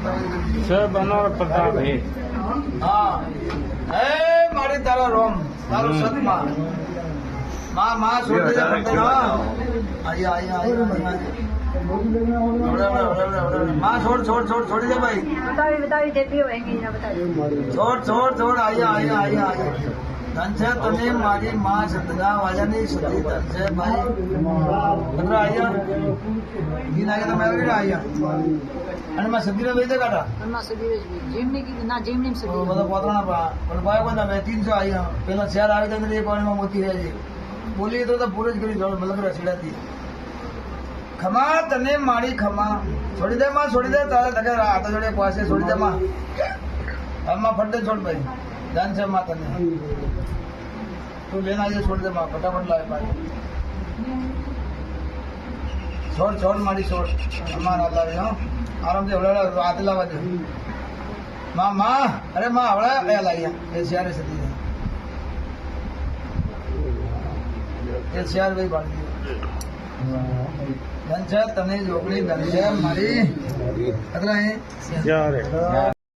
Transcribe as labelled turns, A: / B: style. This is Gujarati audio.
A: સર બનાવ પ્રતાપ હે
B: હા હે મારી તારો રોમ તારો સતમાં માં છોડી દે આયા માં છોડી દે ભાઈ
C: बताइए जब भी होएंगे ना बताइए
B: છોડ આયા ધન છે તને મારી માં સદના વાજાની સદી ધન છે ભાઈ પંદર આયા ગીન આયા તમે આયા અને માં સદીને લઈ દે કાઢા
C: અમ્મા સદી જીમ ને की ना जीम ने सदी
B: બધા પોતરાના પણ ભાઈ બંધા મેં 300 આયા પેલા 4 આવી તને એ પાણીમાં મોતી રહે છે બોલી તો પૂરે જ કરી જોડ મતલબ રસીડાથી ખમા તને મારી ખમા છોડી દે માં છોડી દે તારે તકે હાથ જોડે પાસે છોડી દે માં આમાં ફટ દે છોડ ભાઈ જાન છે માં તને તું લેના આવી છોડી દે માં ફટાફટ લાવે પાછી છોડ મારી છોડ અમારા લાવે હો આરામથી હવડા હાથ લાવવા દે માં અરે માં હવડા કયા લાગ્યા એ શિયારે સતી એ શિયાર ભાઈ પાડી ધન છે તને જોગણી ધન છે મારી એટલે
A: જ્યારે